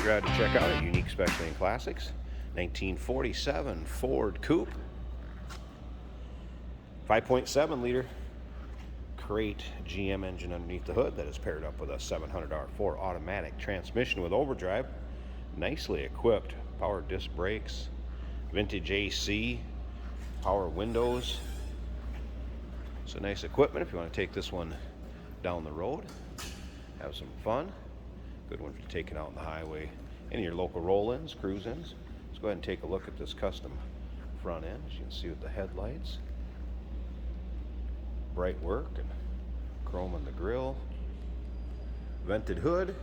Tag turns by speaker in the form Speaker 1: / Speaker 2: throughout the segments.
Speaker 1: grab to check out a unique specialty in classics. 1947 Ford Coupe. 5.7 liter crate GM engine underneath the hood that is paired up with a 700R4 automatic transmission with overdrive. Nicely equipped. Power disc brakes. Vintage AC. Power windows. So nice equipment if you want to take this one down the road. Have some fun. Good one for taking out on the highway. Any of your local roll-ins, cruise-ins. Let's go ahead and take a look at this custom front end. As you can see with the headlights. Bright work and chrome in the grill. Vented hood.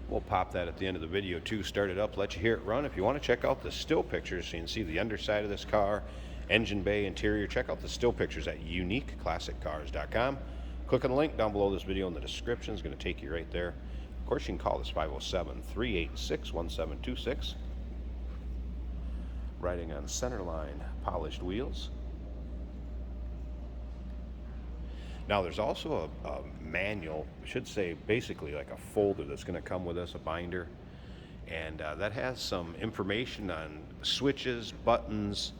Speaker 1: We'll pop that at the end of the video too. Start it up, let you hear it run. If you want to check out the still pictures so you can see the underside of this car, engine bay, interior, check out the still pictures at uniqueclassiccars.com. Click on the link down below this video in the description. It's going to take you right there. Of course, you can call this 507-386-1726. Riding on centerline polished wheels. Now there's also a manual, I should say basically like a folder that's going to come with us, a binder. And that has some information on switches, buttons,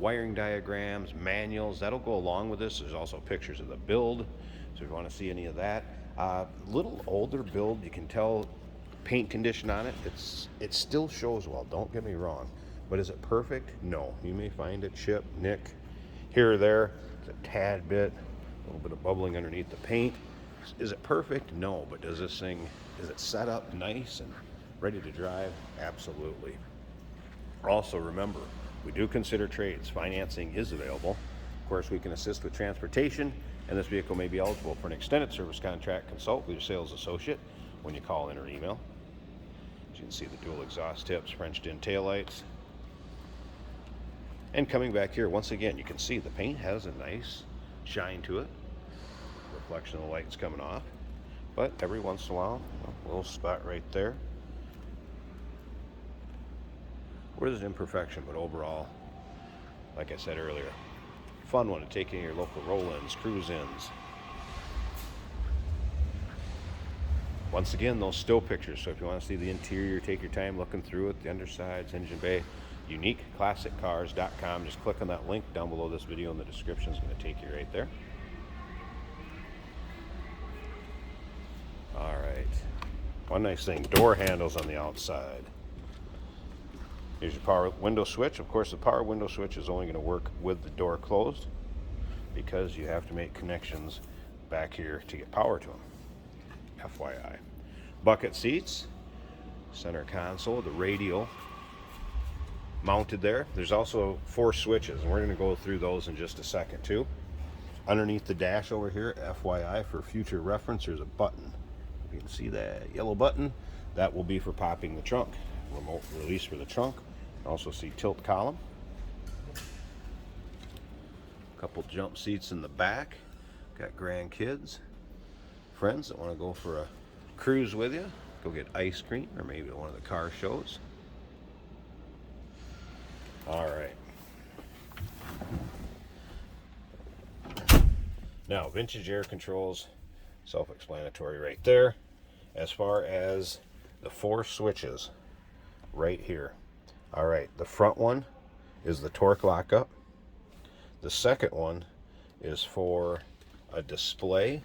Speaker 1: wiring diagrams, manuals. That'll go along with this. There's also pictures of the build. So if you want to see any of that. Little older build, you can tell paint condition on it. It still shows well, don't get me wrong. But is it perfect? No. You may find it chip, nick, here or there. It's a tad bit. A little bit of bubbling underneath the paint. Is it perfect? No, but does this thing, is it set up nice and ready to drive? Absolutely. Also remember, we do consider trades. Financing is available. Of course, we can assist with transportation, and this vehicle may be eligible for an extended service contract. Consult with your sales associate when you call in or email. As you can see, the dual exhaust tips, Frenched in taillights. And coming back here, once again, you can see the paint has a nice shine to it. Reflection of the lights coming off, but every once in a while, a little spot right there where there's an imperfection. But overall, like I said earlier, fun one to take in your local roll-ins, cruise-ins. Once again, those still pictures, so if you want to see the interior, take your time looking through it, the undersides, engine bay. uniqueclassiccars.com. Just click on that link down below this video in the description. It's going to take you right there. All right. One nice thing, door handles on the outside. Here's your power window switch. Of course, the power window switch is only going to work with the door closed because you have to make connections back here to get power to them. FYI. Bucket seats, center console, the radio mounted there. There's also 4 switches, and we're going to go through those in just a second too. Underneath the dash over here, FYI, for future reference, there's a button. You can see that yellow button. That will be for popping the trunk. Remote release for the trunk. Also see tilt column. A couple jump seats in the back. Got grandkids, friends that want to go for a cruise with you. Go get ice cream or maybe one of the car shows. All right. Now, vintage air controls, self-explanatory right there. As far as the 4 switches right here. All right, the front one is the torque lockup. The second one is for a display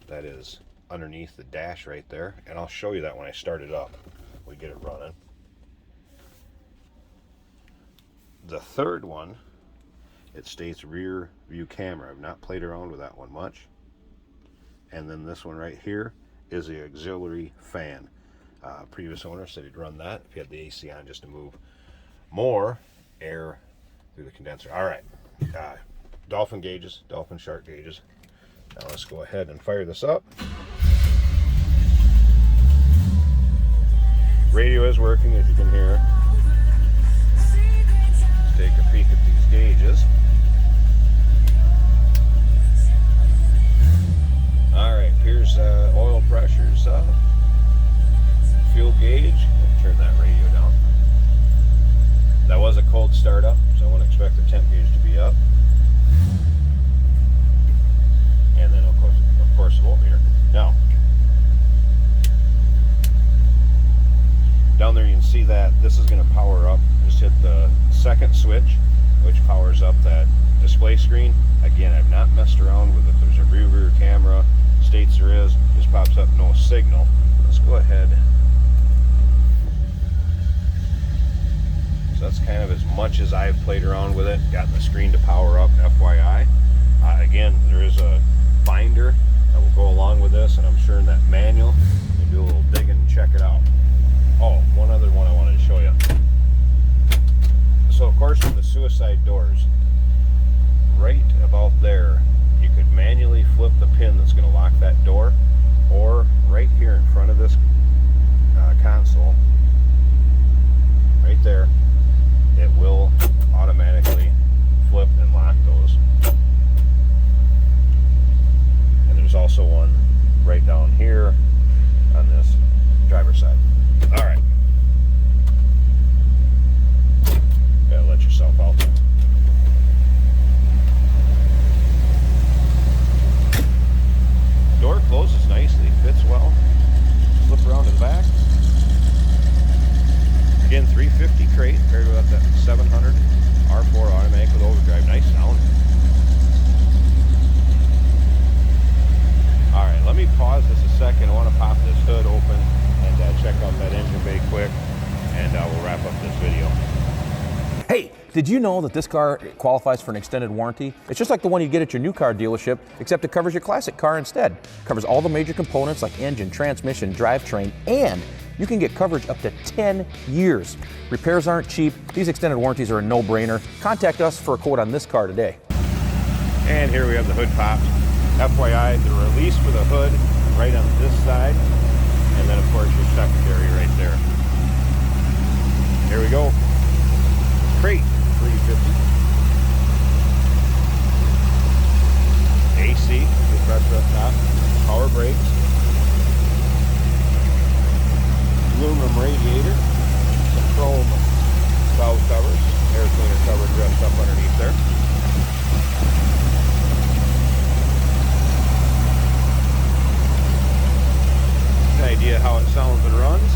Speaker 1: that is underneath the dash right there. And I'll show you that when I start it up. We get it running. The third one, it states rear view camera. I've not played around with that one much. And then this one right here is the auxiliary fan. Previous owner said he'd run that if you had the AC on just to move more air through the condenser. All right, dolphin gauges, dolphin shark gauges. Now let's go ahead and fire this up. Radio is working, as you can hear. Let's take a peek at these gauges. All right, here's oil pressures, fuel gauge. I'll turn that radio down. That was a cold startup, so I wouldn't expect the temp gauge to be up. And then of course the voltmeter. Now, this is going to power up. Just hit the second switch, which powers up that display screen. Again, I've not messed around with it. There's a rear camera, states there is, just pops up no signal. Let's go ahead. So that's kind of as much as I've played around with it. Got the screen to power up, FYI. Again, there is a binder that will go along with this, and I'm sure in that manual, you do a little digging and check it out. Oh, one other one I wanted to show you. So of course with the suicide doors, right about there, you could manually flip the pin that's going to lock that door, or right here in front of this console, right there, it will automatically flip and lock those. And there's also one right down here on this driver's side. All right. Gotta let yourself out. Door closes nicely, fits well. Flip around to the back. Again, 350 crate paired with that 700 R4 automatic with overdrive. Nice sound. All right, let me pause this a second. I want to pop this hood open and check out that engine bay quick, and we'll wrap up this video.
Speaker 2: Hey, did you know that this car qualifies for an extended warranty? It's just like the one you get at your new car dealership, except it covers your classic car instead. It covers all the major components like engine, transmission, drivetrain, and you can get coverage up to 10 years. Repairs aren't cheap. These extended warranties are a no-brainer. Contact us for a quote on this car today.
Speaker 1: And here we have the hood popped. FYI, the release for the hood right on this side, and then of course your secondary right there. Here we go. Crate 350. AC, compressor up top, power brakes, aluminum radiator, some chrome valve covers, air cleaner cover dressed up underneath there. An idea how it sounds and runs.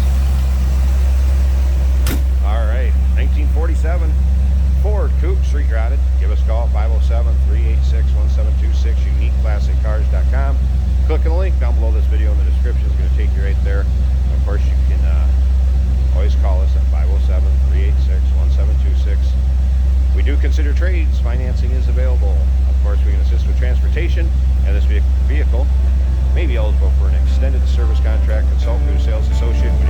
Speaker 1: All right, 1947 Ford Coupe, street rotted. Give us a call at 507-386-1726, uniqueclassiccars.com. Click on the link down below this video in the description. It's going to take you right there. Of course, you can always call us at 507-386-1726. We do consider trades. Financing is available. Of course, we can assist with transportation, and this vehicle may be eligible for an extended service contract. Consult with your sales associate when